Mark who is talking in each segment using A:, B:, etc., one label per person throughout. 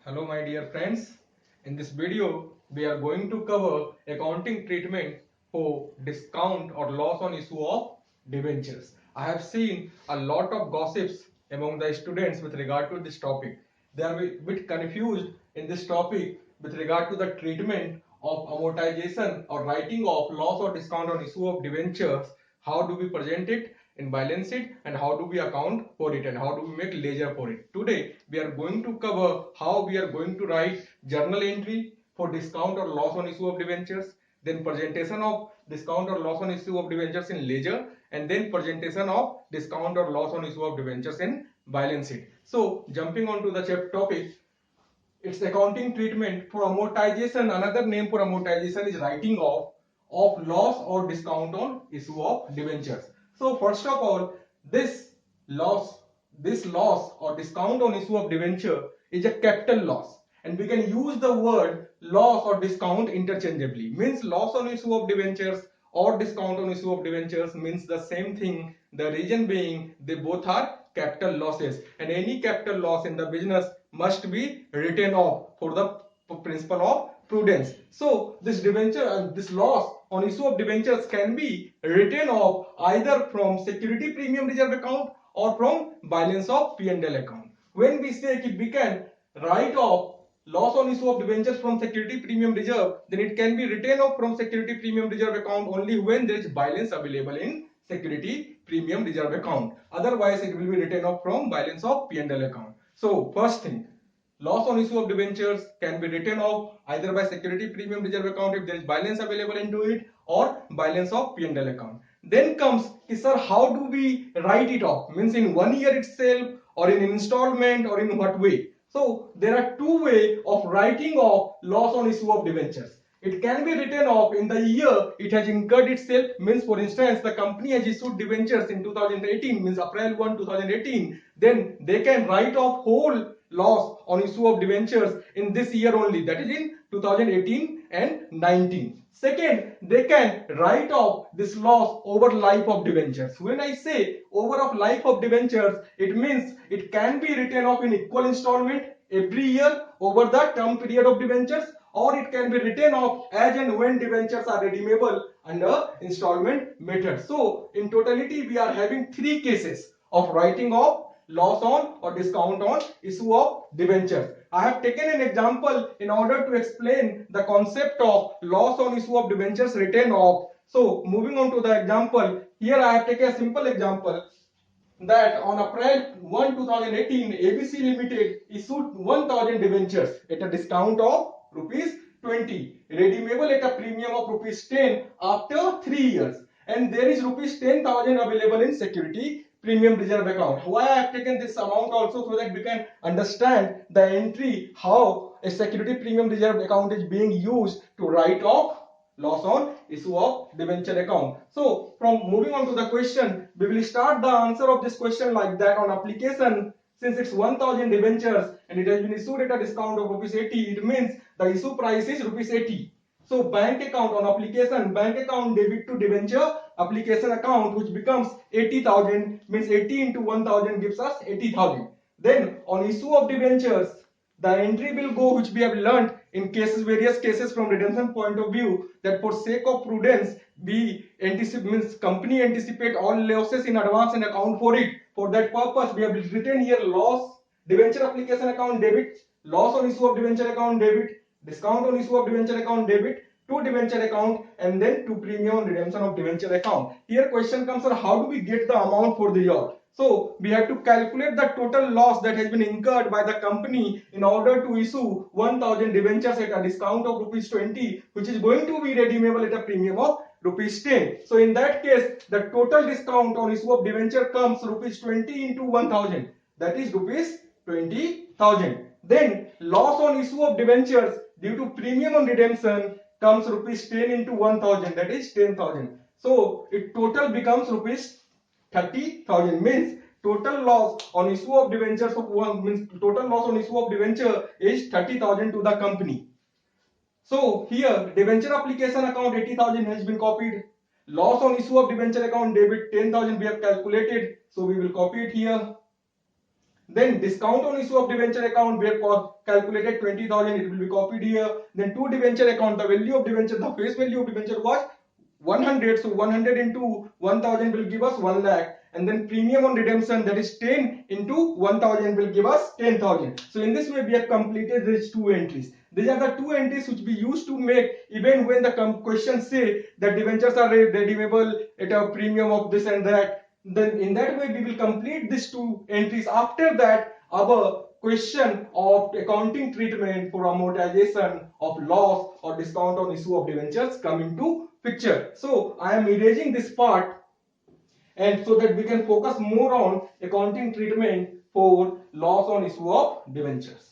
A: Hello my dear friends. In this video we are going to cover accounting treatment for discount or loss on issue of debentures. I have seen a lot of gossips among the students with regard to this topic. They are a bit confused in this topic with regard to the treatment of amortization or writing off loss or discount on issue of debentures. How do we present it in balance sheet and how do we account for it and how do we make ledger for it. Today we are going to cover how we are going to write journal entry for discount or loss on issue of debentures, then presentation of discount or loss on issue of debentures in ledger, and then presentation of discount or loss on issue of debentures in balance sheet. So jumping on to the topic, it's accounting treatment for amortization. Another name for amortization is writing off of loss or discount on issue of debentures. So first of all, this loss, this loss or discount on issue of debenture is a capital loss, and we can use the word loss or discount interchangeably. Means loss on issue of debentures or discount on issue of debentures means the same thing. The reason being they both are capital losses, and any capital loss in the business must be written off for the principle of prudence. So this debenture and this loss on issue of debentures can be written off either from security premium reserve account or from balance of P&L account. When we say we can write off loss on issue of debentures from security premium reserve, then it can be written off from security premium reserve account only when there is balance available in security premium reserve account. Otherwise, it will be written off from balance of P&L account. So, first thing, loss on issue of debentures can be written off either by security premium reserve account if there is balance available into it or balance of P&L account. Then comes, sir, how do we write it off? Means in 1 year itself or in installment or in what way? So there are two ways of writing off loss on issue of debentures. It can be written off in the year it has incurred itself. Means for instance, the company has issued debentures in 2018, means April 1, 2018. Then they can write off whole loss on issue of debentures in this year only, that is in 2018 and 19. Second, they can write off this loss over life of debentures. When I say over of life of debentures, it means it can be written off in equal installment every year over the term period of debentures, or it can be written off as and when debentures are redeemable under installment method. So in totality, we are having three cases of writing off loss on or discount on issue of debentures. I have taken an example in order to explain the concept of loss on issue of debentures written off. So moving on to the example, here I have taken a simple example that on April 1, 2018, ABC Limited issued 1000 debentures at a discount of rupees 20, redeemable at a premium of rupees 10 after 3 years, and there is rupees 10,000 available in security premium reserve account. Why I have taken this amount also, so that we can understand the entry, how a security premium reserve account is being used to write off loss on issue of debenture account. So from moving on to the question, we will start the answer of this question like that. On application, since it's 1000 debentures and it has been issued at a discount of rupees 80, it means the issue price is rupees 80. So bank account on application, bank account debit to debenture application account, which becomes 80,000, means 80 into 1000 gives us 80,000. Then on issue of debentures, the entry will go, which we have learned in cases, various cases from redemption point of view, that for sake of prudence, we anticipate, means company anticipate all losses in advance and account for it. For that purpose, we have written here loss debenture application account debit, loss on issue of debenture account debit, discount on issue of debenture account debit, to debenture account, and then to premium on redemption of debenture account. Here question comes, sir, how do we get the amount for the year? So we have to calculate the total loss that has been incurred by the company in order to issue 1000 debentures at a discount of rupees 20, which is going to be redeemable at a premium of rupees 10. So in that case, the total discount on issue of debenture comes rupees 20 into 1000, that is rupees 20,000. Then loss on issue of debentures due to premium on redemption comes rupees 10 into 1000, that is 10,000. So it total becomes rupees 30,000, means total loss on issue of debentures of one, means total loss on issue of debenture is 30,000 to the company. So here debenture application account 80,000 has been copied. Loss on issue of debenture account debit 10,000 we have calculated, so we will copy it here. Then discount on issue of debenture account, we have calculated 20,000, it will be copied here. Then to debenture account, the value of debenture, the face value of debenture was 100, so 100 into 1000 will give us 1 lakh, and then premium on redemption, that is 10 into 1000 will give us 10,000. So in this way we have completed these two entries. These are the two entries which we used to make even when the questions say that debentures are redeemable at a premium of this and that. Then in that way we will complete these two entries. After that, our question of accounting treatment for amortization of loss or discount on issue of debentures come into picture. So I am erasing this part, and so that we can focus more on accounting treatment for loss on issue of debentures.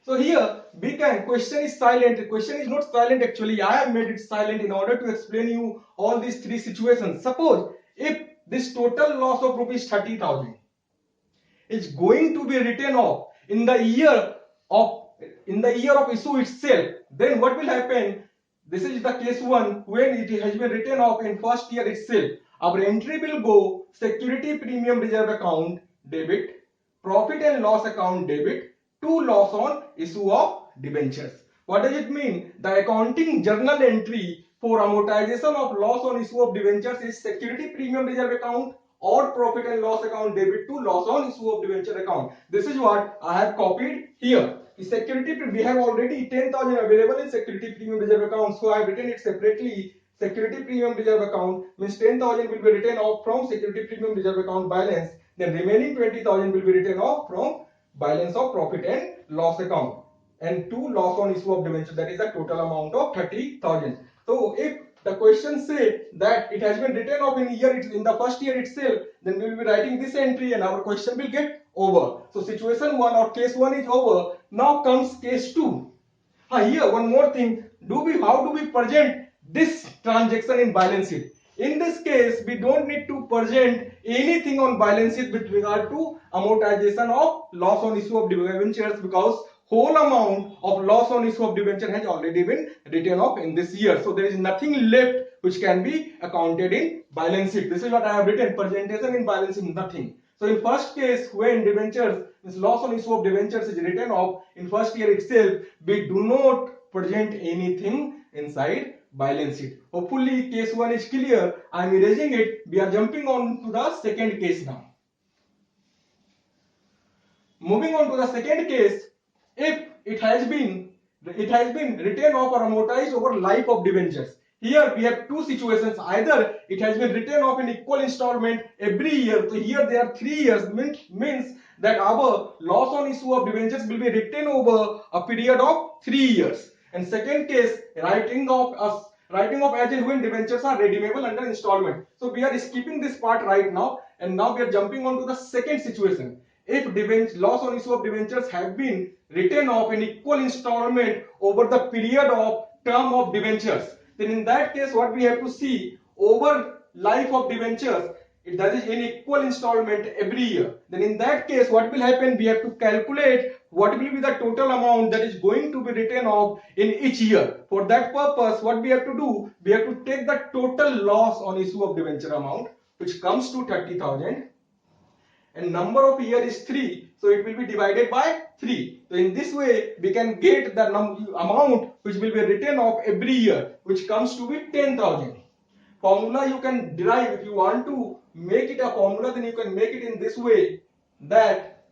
A: So here we can, question is silent. Question is not silent actually. I have made it silent in order to explain you all these three situations. Suppose if this total loss of rupees 30,000 is going to be written off in the year of issue itself, then what will happen? This is the case one, when it has been written off in first year itself. Our entry will go security premium reserve account debit, profit and loss account debit to loss on issue of debentures. What does it mean? The accounting journal entry for amortization of loss on issue of debentures is security premium reserve account or profit and loss account debit to loss on issue of debenture account. This is what I have copied here. Security, we have already 10,000 available in security premium reserve account, so I have written it separately. Security premium reserve account means 10,000 will be written off from security premium reserve account balance. Then remaining 20,000 will be written off from balance of profit and loss account, and to loss on issue of debenture, that is the total amount of 30,000. So if the question say that it has been written off in the first year itself, then we will be writing this entry and our question will get over. So situation 1 or case 1 is over. Now comes case 2. Here one more thing, how do we present this transaction in balance sheet? In this case, we don't need to present anything on balance sheet with regard to amortization of loss on issue of debentures, because whole amount of loss on issue of debenture has already been written off in this year. So there is nothing left which can be accounted in balance sheet. This is what I have written, presentation in balance sheet, nothing. So in first case, when debentures, this loss on issue of debentures is written off in first year itself, we do not present anything inside balance sheet. Hopefully case 1 is clear. I am erasing it. We are jumping on to the second case now. Moving on to the second case, if it has been written off or amortized over life of debentures. Here we have two situations. Either it has been written off in equal installment every year. So here there are 3 years, means that our loss on issue of debentures will be written over a period of 3 years. And second case, writing off as and when debentures are redeemable under installment. So we are skipping this part right now, and now we are jumping on to the second situation. If loss on issue of debentures have been written off in equal installment over the period of term of debentures, then in that case what we have to see, over life of debentures, that is in equal installment every year, then in that case what will happen, we have to calculate what will be the total amount that is going to be written off in each year. For that purpose, what we have to do, we have to take the total loss on issue of debenture amount, which comes to 30,000, and number of year is 3, so it will be divided by 3. So in this way we can get the amount which will be written off every year, which comes to be 10,000. Formula you can derive, if you want to make it a formula, then you can make it in this way, that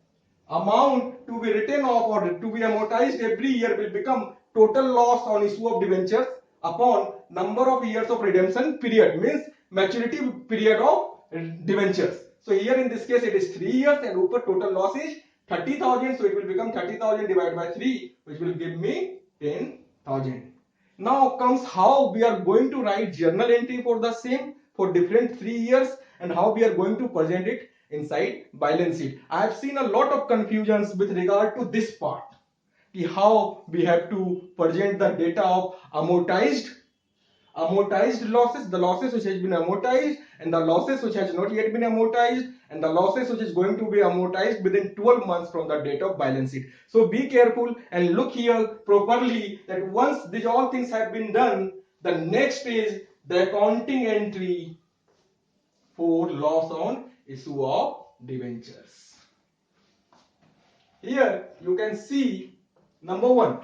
A: amount to be written off or to be amortized every year will become total loss on issue of debentures upon number of years of redemption period, means maturity period of debentures. So here in this case it is 3 years, and upper total loss is 30,000, so it will become 30,000 divided by 3, which will give me 10,000. Now comes how we are going to write journal entry for the same for different 3 years, and how we are going to present it inside balance sheet. I have seen a lot of confusions with regard to this part, how we have to present the data of amortized losses, the losses which has been amortized, and the losses which has not yet been amortized, and the losses which is going to be amortized within 12 months from the date of balance sheet. So be careful and look here properly, that once these all things have been done, the next is the accounting entry for loss on issue of debentures. Here you can see number one.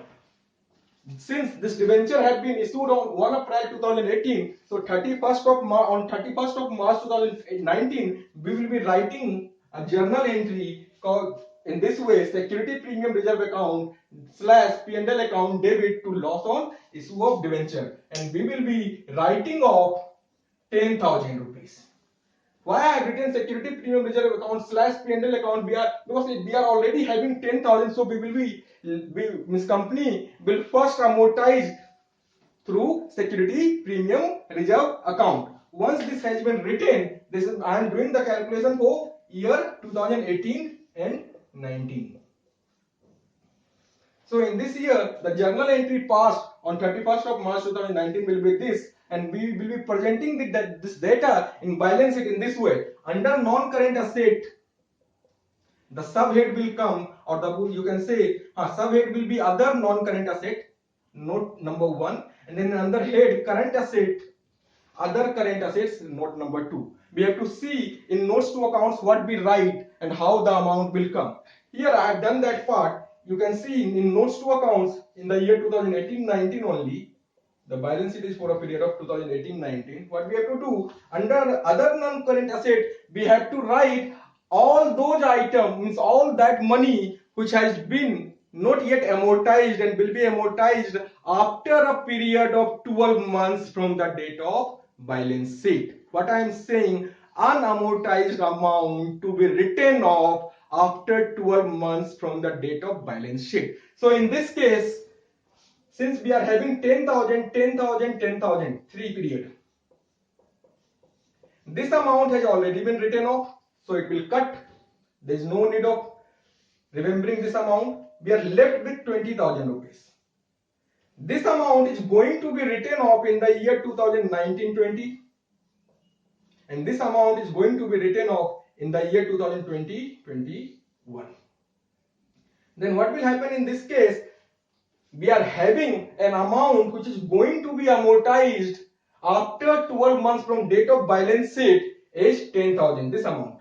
A: Since this debenture had been issued on 1 April 2018, so 31st of on 31st of March 2019, we will be writing a journal entry called in this way: security premium reserve account / P&L account debit to loss on issue of debenture, and we will be writing off 10,000 rupees. Why I have written security premium reserve account / P&L account? Because we are already having 10,000, so Miss Company will first amortize through security premium reserve account. Once this has been written, I am doing the calculation for year 2018 and 19. So in this year, the journal entry passed on 31st of March 2019 will be this, and we will be presenting this data in balance sheet in this way. Under non-current asset, the subhead will come, or you can say subhead will be other non-current asset, note number 1, and then under head current asset, other current assets, note number 2. We have to see in notes to accounts what we write and how the amount will come. Here I have done that part. You can see in notes to accounts in the year 2018-19 only. The balance sheet is for a period of 2018-19. What we have to do, under other non-current asset, we have to write all those items, means all that money which has been not yet amortized and will be amortized after a period of 12 months from the date of balance sheet. What I am saying, unamortized amount to be written off after 12 months from the date of balance sheet. So in this case, since we are having 10,000, 10,000, 10,000, 3 period, this amount has already been written off, so it will cut. There is no need of remembering this amount. We are left with 20,000 rupees. This amount is going to be written off in the year 2019-20, and this amount is going to be written off in the year 2020-21. Then what will happen in this case? We are having an amount which is going to be amortized after 12 months from date of balance sheet is 10,000, this amount,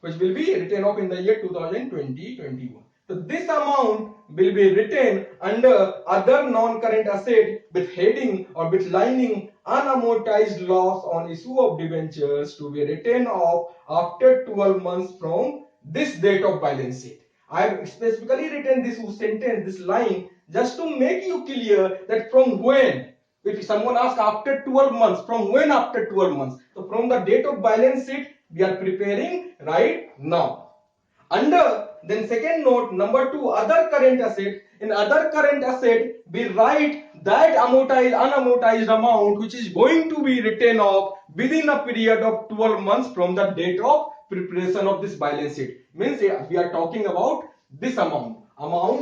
A: which will be written off in the year 2020-21. So this amount will be written under other non-current asset with heading or with lining unamortized loss on issue of debentures to be written off after 12 months from this date of balance sheet. I have specifically written this sentence, this line, just to make you clear that from when, if someone asks after 12 months, from when after 12 months? So from the date of balance sheet we are preparing right now. Under then second note number 2, other current asset. In other current asset we write that unamortized amount which is going to be written off within a period of 12 months from the date of preparation of this balance sheet. Means we are talking about this amount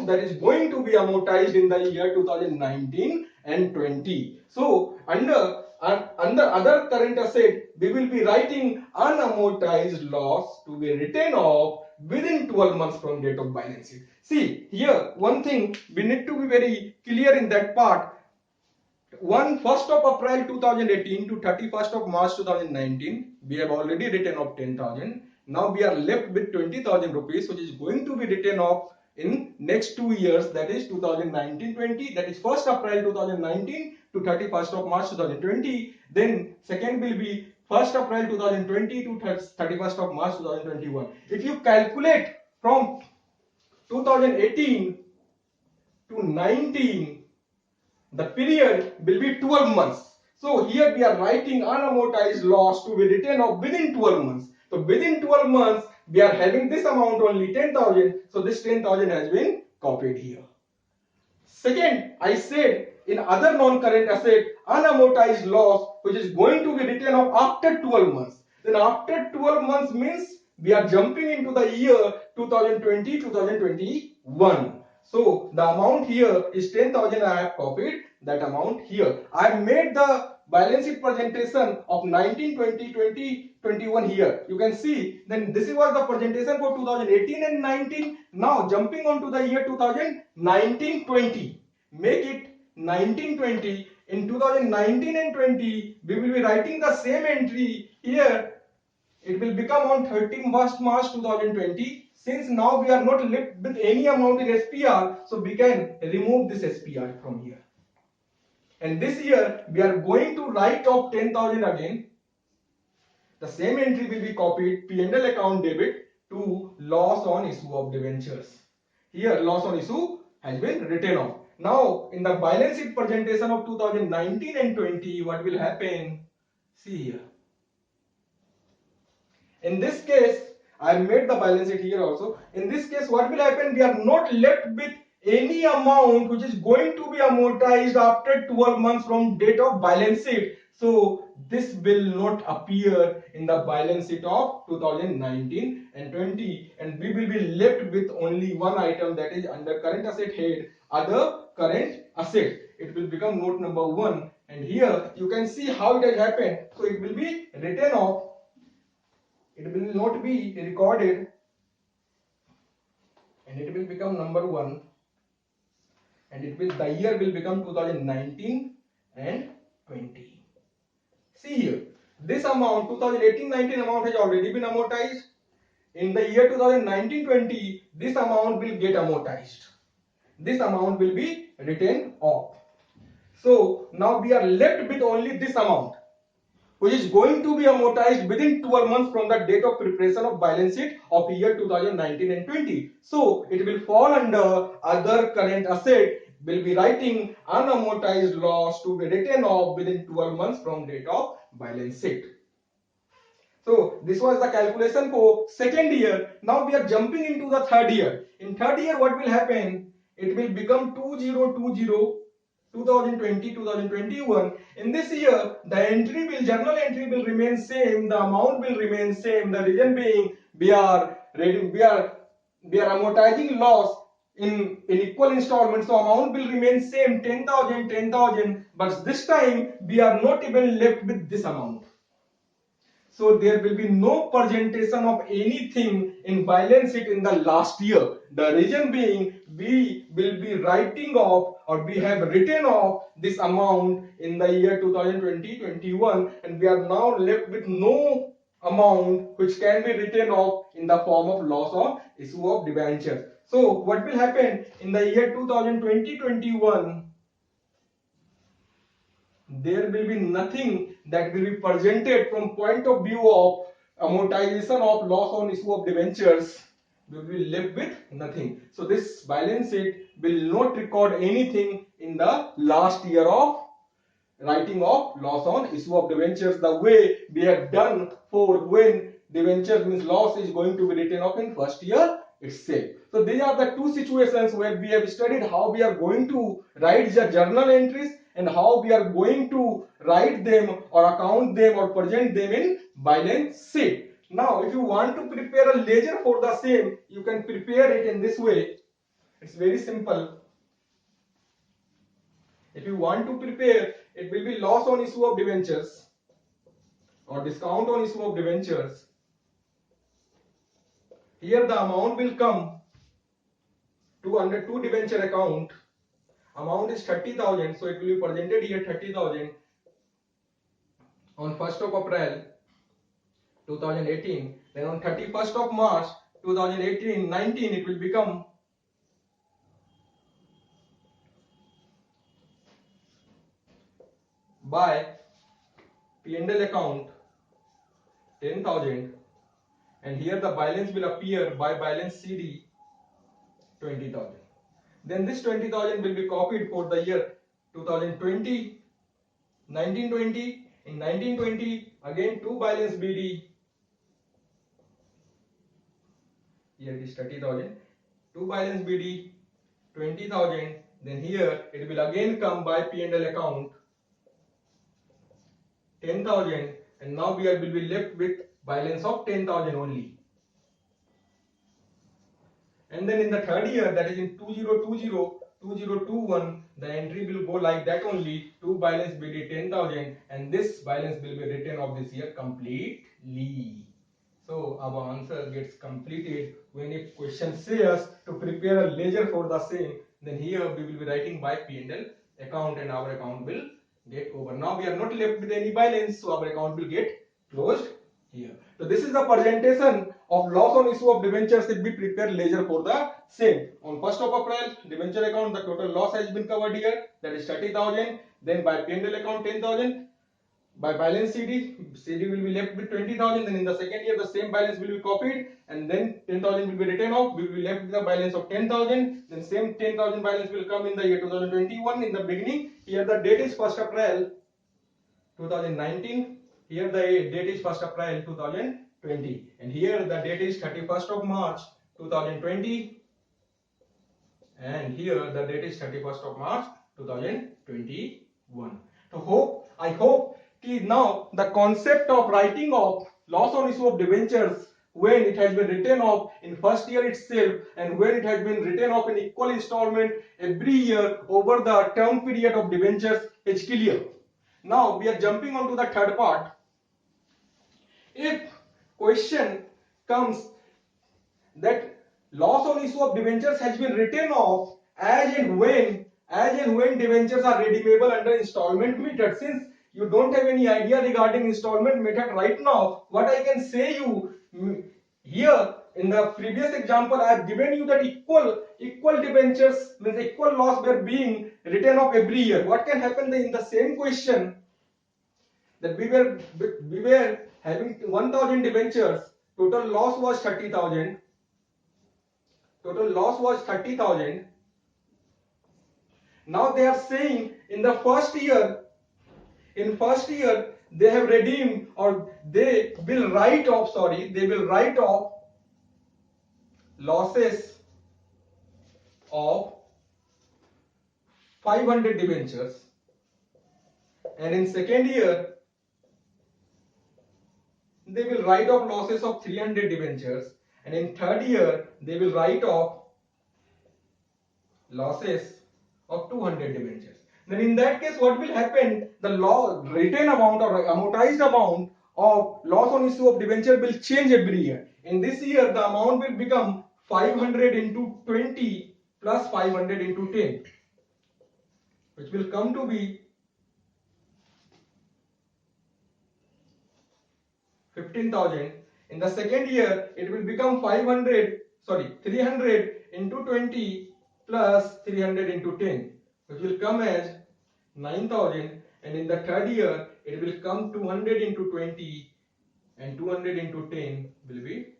A: that is going to be amortized in the year 2019 and 20. So under other current asset, we will be writing unamortized loss to be written off within 12 months from date of balance sheet. See here, one thing we need to be very clear in that part. 1st of April 2018 to 31st of March 2019, we have already written off 10,000. Now we are left with 20,000 rupees, which is going to be written off in next 2 years, that is 2019-20, that is 1st April 2019 to 31st of March 2020. Then second will be 1st April 2020 to 31st of March 2021. If you calculate from 2018 to 19, the period will be 12 months. So here we are writing unamortized loss to be written off within 12 months. So within 12 months we are having this amount only 10,000. So this 10,000 has been copied here. Second, I said in other non-current asset, unamortized loss which is going to be written off after 12 months. Then after 12 months means we are jumping into the year 2020-2021. So the amount here is 10,000. I have copied that amount here. I have made the balance sheet presentation of 19, 20, 20, 21 here. You can see then this was the presentation for 2018 and 19. Now jumping on to the year 2019-20. Make it 19-20. In 2019 and 20 we will be writing the same entry here. It will become on 31st March 2020. Since now we are not left with any amount in SPR, so we can remove this SPR from here. And this year we are going to write off 10,000 again. The same entry will be copied, P&L account debit to loss on issue of debentures. Here loss on issue has been written off. Now in the balance sheet presentation of 2019 and 20, what will happen? See here. In this case, I have made the balance sheet here also. In this case, what will happen? We are not left with any amount which is going to be amortized after 12 months from date of balance sheet. So this will not appear in the balance sheet of 2019 and 20, and we will be left with only one item, that is under current asset head, other current asset. It will become note number 1, and here you can see how it has happened. So it will be written off. It will not be recorded, and it will become number 1, and the year will become 2019 and 20. See here, this amount 2018-19 amount has already been amortized. In the year 2019-20, this amount will get amortized. This amount will be written off. So now we are left with only this amount, which is going to be amortized within 12 months from the date of preparation of balance sheet of year 2019 and 20. So it will fall under other current asset. Will be writing unamortized loss to be written off within 12 months from date of balance sheet. So this was the calculation for second year. Now we are jumping into the third year. In third year, what will happen? It will become 2020-2021. In this year, the journal entry will remain same, the amount will remain same. The reason being we are amortizing loss in equal installments, so amount will remain same, 10,000, but this time we are not even left with this amount. So there will be no presentation of anything in balance sheet in the last year. The reason being we will be writing off, or we have written off this amount in the year 2020-21, and we are now left with no amount which can be written off in the form of loss on issue of debentures. So what will happen in the year 2020-21? There will be nothing that will be presented from point of view of amortization of loss on issue of debentures. We will be left with nothing. So this balance sheet will not record anything in the last year of writing of loss on issue of debentures, the way we have done for when debentures means loss is going to be written off in first year itself. So these are the two situations where we have studied how we are going to write the journal entries and how we are going to write them or account them or present them in balance sheet. Now if you want to prepare a ledger for the same, you can prepare it in this way. It's very simple. If you want to prepare, it will be loss on issue of debentures or discount on issue of debentures. Here the amount will come to under two debenture account. Amount is 30,000, so it will be presented here 30,000 on 1st of April 2018. Then on 31st of March 2018-19 it will become by P&L account 10,000, and here the balance will appear by balance CD 20,000. Then this 20,000 will be copied for the year 2020, 1920. In 1920, again two balance BD. Here it is 30,000. Two balance BD 20,000. Then here it will again come by P&L account 10,000, and now we will be left with balance of 10,000 only. And then in the third year, that is in 2020-2021, the entry will go like that only. Two balance BD 10,000, and this balance will be written off this year completely. So our answer gets completed when if question says to prepare a ledger for the same, then here we will be writing by P&L account and our account will get over. Now we are not left with any balance, so our account will get closed here. So this is the presentation of loss on issue of debentures if we prepare ledger for the same. On 1st of April, debenture account, the total loss has been covered here, that is 30,000. Then by P&L account 10,000. By balance CD will be left with 20,000. Then in the second year, the same balance will be copied, and then 10,000 will be written off. We will be left with the balance of 10,000. Then same 10,000 balance will come in the year 2021. In the beginning, here the date is 1st April 2019. Here the date is 1st April 2020, and here the date is 31st of March 2020, and here the date is 31st of March 2021. So I hope that now the concept of writing off loss on issue of debentures when it has been written off in first year itself and when it has been written off in equal installment every year over the term period of debentures is clear. Now we are jumping on to the third part. If question comes that loss on issue of debentures has been written off as and when debentures are redeemable under installment method, since you don't have any idea regarding installment method right now, what I can say you here in the previous example I have given you that equal debentures means equal loss were being written off every year. What can happen in the same question that we were having 1,000 debentures, total loss was 30,000. Total loss was 30,000. Now they are saying in the first year, they have redeemed, or they will write off, losses of 500 debentures, and in second year they will write off losses of 300 debentures, and in third year they will write off losses of 200 debentures. Then in that case what will happen? The written amount or amortized amount of loss on issue of debenture will change every year. In this year the amount will become 500 into 20 plus 500 into 10, which will come to be 15,000. In the second year it will become 300 into 20 plus 300 into 10, which will come as 9,000, and in the third year it will come 200 into 20 and 200 into 10 will be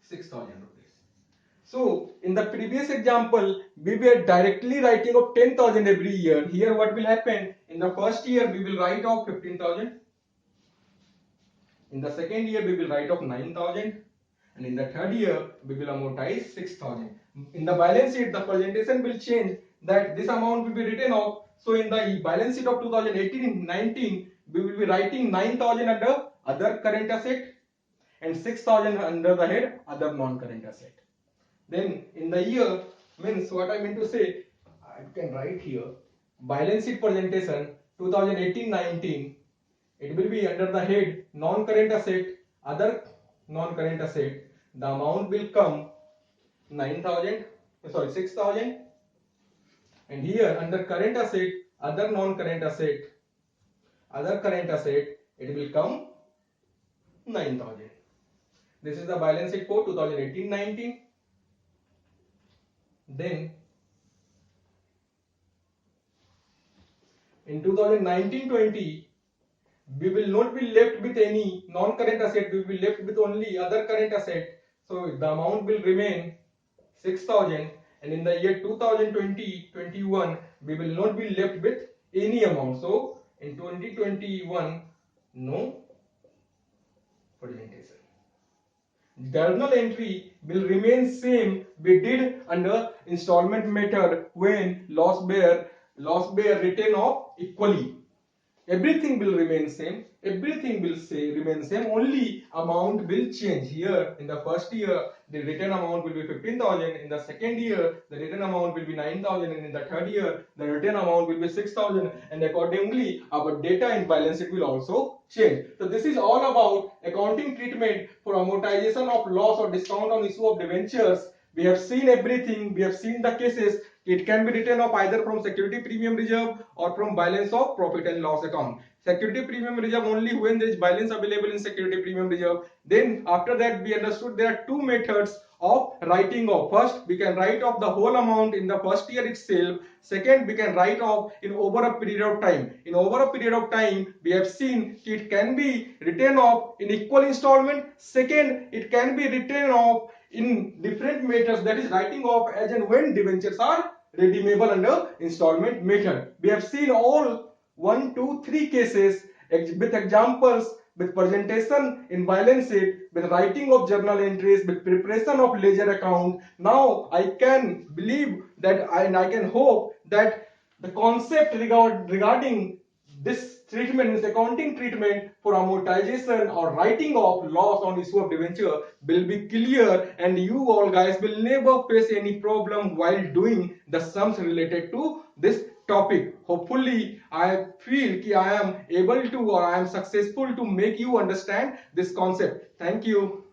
A: 6,000 rupees. So in the previous example we were directly writing off 10,000 every year. Here what will happen? In the first year we will write off 15,000. In the second year we will write off 9,000, and in the third year we will amortize 6,000. In the balance sheet the presentation will change that this amount will be written off. So in the balance sheet of 2018-19 we will be writing 9,000 under other current asset and 6,000 under the head other non-current asset. Then in the year, means what I mean to say, I can write here balance sheet presentation 2018-19, it will be under the head non-current asset, other non-current asset. The amount will come 6,000, and here under current asset, other non-current asset, it will come 9,000. This is the balance sheet for 2018-19. Then in 2019-20, we will not be left with any non-current asset, we will be left with only other current asset. So the amount will remain 6,000, and in the year 2020-21 we will not be left with any amount. So in 2021 no presentation. Journal entry will remain same we did under installment method when loss bear written off equally. Everything will remain same, remain same, only amount will change. Here in the first year the written amount will be 15,000, in the second year the written amount will be 9,000, and in the third year the written amount will be 6,000, and accordingly our data and balance sheet will also change. So this is all about accounting treatment for amortization of loss or discount on issue of debentures. We have seen everything, we have seen the cases. It can be written off either from security premium reserve or from balance of profit and loss account. security premium reserve only when there is balance available in security premium reserve. Then after that we understood there are two methods of writing off. First, we can write off the whole amount in the first year itself. Second, we can write off in over a period of time. In over a period of time, we have seen it can be written off in equal installment. Second, it can be written off in different methods, that is writing off as and when debentures are redeemable under installment method. We have seen all 1, 2, 3 cases with examples, with presentation in balance sheet, with writing of journal entries, with preparation of ledger account. Now I can believe that and I can hope that the concept regarding this treatment, this accounting treatment for amortization or writing off loss on issue of debenture will be clear, and you all guys will never face any problem while doing the sums related to this topic. Hopefully I feel that I am able to or I am successful to make you understand this concept. Thank you.